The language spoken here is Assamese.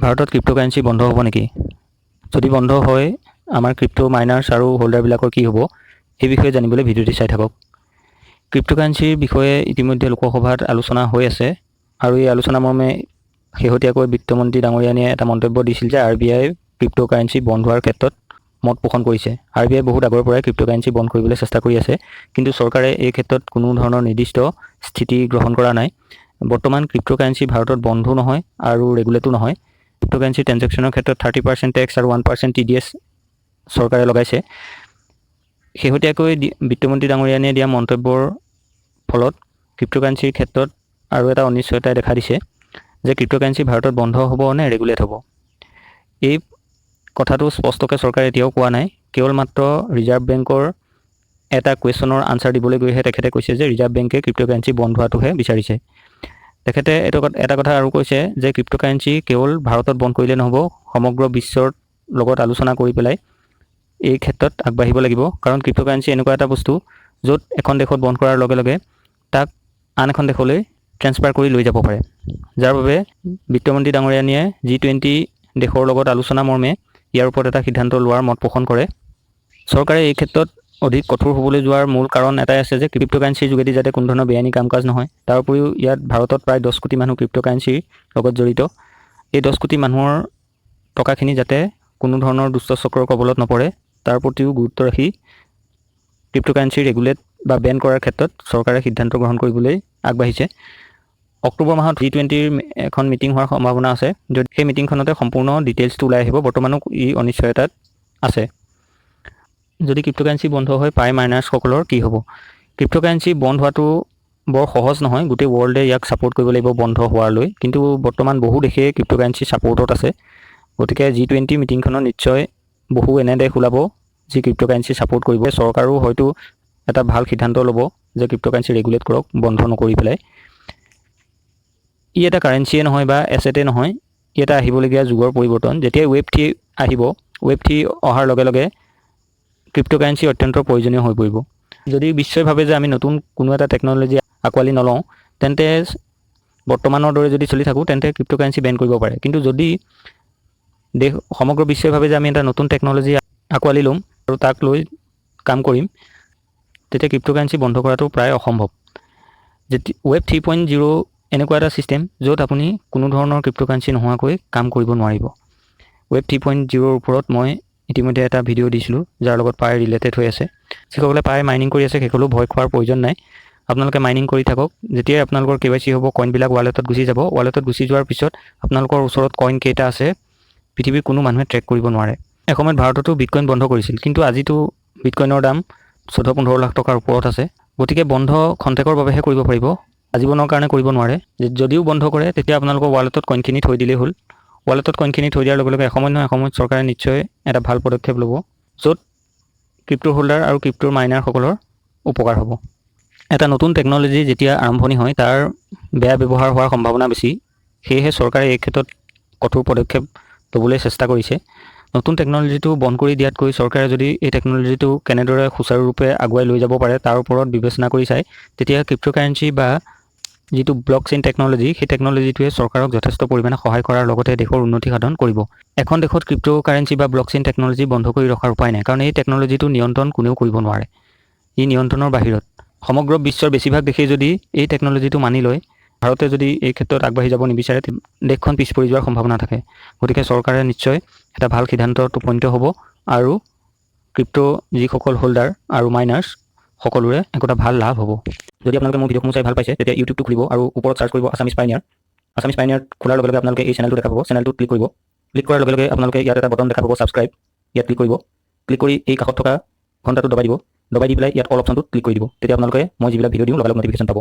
ভাৰতত ক্ৰিপ্ট'কাৰেঞ্চি বন্ধ হ'ব নেকি? যদি বন্ধ হয় আমাৰ ক্ৰিপ্ট' মাইনাৰ্ছ আৰু হোল্ডাৰবিলাকৰ কি হ'ব এই বিষয়ে জানিবলৈ ভিডিঅ'টি চাই থাকক। ক্ৰিপ্ট'কাৰেঞ্চিৰ বিষয়ে ইতিমধ্যে লোকসভাত আলোচনা হৈ আছে আৰু এই আলোচনা মৰ্মে শেহতীয়াকৈ বিত্তমন্ত্ৰী ডাঙৰীয়ানীয়ে এটা মন্তব্য দিছিল যে RBI ক্ৰিপ্ট'কাৰেঞ্চি বন্ধ হোৱাৰ ক্ষেত্ৰত মত পোষণ কৰিছে। RBI বহুত আগৰ পৰাই ক্ৰিপ্ট'কাৰেঞ্চি বন্ধ কৰিবলৈ চেষ্টা কৰি আছে, কিন্তু চৰকাৰে এই ক্ষেত্ৰত কোনো ধৰণৰ নিৰ্দিষ্ট স্থিতি গ্ৰহণ কৰা নাই। বৰ্তমান ক্ৰিপ্ট'কাৰেঞ্চি ভাৰতত বন্ধো নহয় আৰু ৰেগুলেটো নহয়। ক্ৰিপ্ট'কাৰেঞ্চি ট্ৰেঞ্জেকশ্যনৰ ক্ষেত্ৰত 30% টেক্স আৰু 1% TDS চৰকাৰে লগাইছে। শেহতীয়াকৈ বিত্তমন্ত্ৰী ডাঙৰীয়ানীয়ে দিয়া মন্তব্যৰ ফলত ক্ৰিপ্ট'কাৰেঞ্চিৰ ক্ষেত্ৰত আৰু এটা অনিশ্চয়তাই দেখা দিছে যে ক্ৰিপ্ট'কাৰেঞ্চি ভাৰতত বন্ধ হ'ব নে ৰেগুলেট হ'ব। এই কথাটো স্পষ্টকৈ চৰকাৰে এতিয়াও কোৱা নাই, কেৱল মাত্ৰ ৰিজাৰ্ভ বেংকৰ এটা কুৱেশ্যনৰ আনচাৰ দিবলৈ গৈহে তেখেতে কৈছে যে ৰিজাৰ্ভ বেংকে ক্ৰিপ্ট'কাৰেঞ্চি বন্ধ হোৱাটোহে বিচাৰিছে। তেখেতে এটা কথা আৰু কৈছে যে ক্ৰিপ্ট'কাৰেঞ্চি কেৱল ভাৰতত বন্ধ কৰিলে নহ'ব, সমগ্ৰ বিশ্বৰ লগত আলোচনা কৰি পেলাই এই ক্ষেত্ৰত আগবাঢ়িব লাগিব। কাৰণ ক্ৰিপ্ট'কাৰেঞ্চি এনেকুৱা এটা বস্তু য'ত এখন দেশত বন্ধ কৰাৰ লগে লগে তাক আন এখন দেশলৈ ট্ৰেন্সফাৰ কৰি লৈ যাব পাৰে, যাৰ বাবে বিত্তমন্ত্ৰী ডাঙৰীয়ানীয়ে G20 দেশৰ লগত আলোচনা মৰ্মে ইয়াৰ ওপৰত এটা সিদ্ধান্ত লোৱাৰ মত পোষণ কৰে। চৰকাৰে এই ক্ষেত্ৰত অধিক কঠোৰ হ'বলৈ যোৱাৰ মূল কাৰণ এটাই আছে যে ক্ৰিপ্ট'কাৰেঞ্চিৰ যোগেদি যাতে কোনো ধৰণৰ বেআইনী কাম কাজ নহয়। তাৰ উপৰিও ইয়াত ভাৰতত প্ৰায় 10 কোটি মানুহ ক্ৰিপ্ট'কাৰেঞ্চিৰ লগত জড়িত। এই 10 কোটি মানুহৰ টকাখিনি যাতে কোনো ধৰণৰ দুষ্ট চক্ৰৰ কবলত নপৰে তাৰ প্ৰতিও গুৰুত্ব ৰাখি ক্ৰিপ্ট'কাৰেঞ্চি ৰেগুলেট বা বেন কৰাৰ ক্ষেত্ৰত চৰকাৰে সিদ্ধান্ত গ্ৰহণ কৰিবলৈ আগবাঢ়িছে। অক্টোবৰ মাহত G20ৰ এখন মিটিং হোৱাৰ সম্ভাৱনা আছে, য'ত সেই মিটিংখনতে সম্পূৰ্ণ ডিটেইলছটো ওলাই আহিব। বৰ্তমানো ই অনিশ্চয়তাত আছে। যদি ক্ৰিপ্ট'কাৰেঞ্চি বন্ধ হয় পাই মাইনাৰ্ছসকলৰ কি হ'ব? ক্ৰিপ্ট'কাৰেঞ্চি বন্ধ হোৱাটো বৰ সহজ নহয়, গোটেই ৱৰ্ল্ডে ইয়াক ছাপোৰ্ট কৰিব লাগিব বন্ধ হোৱালৈ, কিন্তু বৰ্তমান বহু দেশে ক্ৰিপ্ট'কাৰেঞ্চি ছাপোৰ্টত আছে। গতিকে G20 মিটিংখনত নিশ্চয় বহু এনে দেশ ওলাব যি ক্ৰিপ্ট'কাৰেঞ্চি ছাপোৰ্ট কৰিব। চৰকাৰো হয়তো এটা ভাল সিদ্ধান্ত ল'ব যে ক্ৰিপ্ট'কাৰেঞ্চি ৰেগুলেট কৰক বন্ধ নকৰি পেলাই। ই এটা কাৰেঞ্চিয়ে নহয় বা এছেটে নহয়, ই এটা আহিবলগীয়া যুগৰ পৰিৱৰ্তন। যেতিয়া Web 3 আহিব, Web 3 অহাৰ লগে লগে ক্ৰিপ্ট'কাৰেঞ্চি অত্যন্ত প্ৰয়োজনীয় হৈ পৰিব। যদি বিশ্বই ভাবে যে আমি নতুন কোনো এটা টেকন'লজি আঁকোৱালি নলওঁ, তেন্তে বৰ্তমানৰ দৰে যদি চলি থাকোঁ তেন্তে ক্ৰিপ্ট'কাৰেঞ্চি বেন কৰিব পাৰে। কিন্তু যদি সমগ্ৰ বিশ্বই ভাবে যে আমি এটা নতুন টেকন'লজি আঁকোৱালি ল'ম আৰু তাক লৈ কাম কৰিম, তেতিয়া ক্ৰিপ্ট'কাৰেঞ্চি বন্ধ কৰাটো প্ৰায় অসম্ভৱ। Web 3.0 এনেকুৱা এটা ছিষ্টেম য'ত আপুনি কোনো ধৰণৰ ক্ৰিপ্ট'কাৰেঞ্চি নোহোৱাকৈ কাম কৰিব নোৱাৰিব। Web 3.0ৰ ওপৰত মই ইতিমধ্যে এটা ভিডিঅ' দিছিলোঁ, যাৰ লগত পাই ৰিলেটেড হৈ আছে। যিসকলে পাই মাইনিং কৰি আছে সেইসকলেও ভয় খোৱাৰ প্ৰয়োজন নাই। আপোনালোকে মাইনিং কৰি থাকক। যেতিয়াই আপোনালোকৰ KYC হ'ব, কইনবিলাক ৱালেটত গুচি যাব। ৱালেটত গুচি যোৱাৰ পিছত আপোনালোকৰ ওচৰত কইন কেইটা আছে পৃথিৱীৰ কোনো মানুহে ট্ৰেক কৰিব নোৱাৰে। এসময়ত ভাৰততো বিটকইন বন্ধ কৰিছিল, কিন্তু আজিতো বিটকইনৰ দাম 14-15 লাখ টকাৰ ওপৰত আছে। গতিকে বন্ধ খন্তেকৰ বাবেহে কৰিব পাৰিব, আজীৱনৰ কাৰণে কৰিব নোৱাৰে। যদিও বন্ধ কৰে তেতিয়া আপোনালোকৰ ৱালেটত কইনখিনি থৈ দিলেই হ'ল। ৱালেটত কইনখিনি থৈ দিয়াৰ লগে লগে এসময়ত নহয় এসময়ত চৰকাৰে নিশ্চয় এটা ভাল পদক্ষেপ ল'ব, য'ত ক্ৰিপ্ট' হোল্ডাৰ আৰু ক্ৰিপ্ট' মাইনাৰসকলৰ উপকাৰ হ'ব। এটা নতুন টেকন'লজি যেতিয়া আৰম্ভণি হয় তাৰ বেয়া ব্যৱহাৰ হোৱাৰ সম্ভাৱনা বেছি। সেয়েহে চৰকাৰে এই ক্ষেত্ৰত কঠোৰ পদক্ষেপ ল'বলৈ চেষ্টা কৰিছে। নতুন টেকন'লজিটো বন্ধ কৰি দিয়াতকৈ চৰকাৰে যদি এই টেকন'লজিটো কেনেদৰে সুচাৰুৰূপে আগুৱাই লৈ যাব পাৰে তাৰ ওপৰত বিবেচনা কৰি চায়, তেতিয়া ক্ৰিপ্ট'কাৰেঞ্চি বা যিটো ব্লকচেইন টেকন'লজি, সেই টেকন'লজিটোৱে চৰকাৰক যথেষ্ট পৰিমাণে সহায় কৰাৰ লগতে দেশৰ উন্নতি সাধন কৰিব। এখন দেশত ক্ৰিপ্ট'কাৰেঞ্চি বা ব্লকচেইন টেকন'লজি বন্ধ কৰি ৰখাৰ উপায় নাই, কাৰণ এই টেকন'লজিটো নিয়ন্ত্ৰণ কোনেও কৰিব নোৱাৰে। ই নিয়ন্ত্ৰণৰ বাহিৰত। সমগ্ৰ বিশ্বৰ বেছিভাগ দেশেই যদি এই টেকন'লজিটো মানি লয়, ভাৰতে যদি এই ক্ষেত্ৰত আগবাঢ়ি যাব নিবিচাৰে, দেশখন পিছ পৰি যোৱাৰ সম্ভাৱনা থাকে। গতিকে চৰকাৰে নিশ্চয় এটা ভাল সিদ্ধান্তত উপনীত হ'ব আৰু ক্ৰিপ্ট' যিসকল হোল্ডাৰ আৰু মাইনাৰ্ছ সকলোৰে একোটা ভাল লাভ হ'ব। যদি আপোনালোকে মোৰ ভিডিঅ'সমূহ চাই ভাল পাইছে, তেতিয়া ইউটিউবটো খুলিব আৰু ওপৰত চাৰ্চ কৰিব আছামিজ পাইনিয়াৰ। আছামিজ পাইনিয়াৰ খোলাৰ লগে লগে আপোনালোকে এই চেনেলটো দেখা পাব। চেনেলটোত ক্লিক কৰিব। ক্লিক কৰাৰ লগে লগে আপোনালোকে ইয়াত এটা বটন দেখা পাব ছাবস্ক্ৰাইব। ইয়াত ক্লিক কৰিব। ক্লিক কৰি এই কাষত থকা ঘণ্টাটো দবাই দিব। দবাই দি পেলাই ইয়াত অল অপশ্যনটোত ক্লিক কৰি দিব। তেতিয়া আপোনালোকে মই যিবিলাক ভিডিঅ' দিওঁ লগে লগে ন'টিফিকেশ্যন পাব।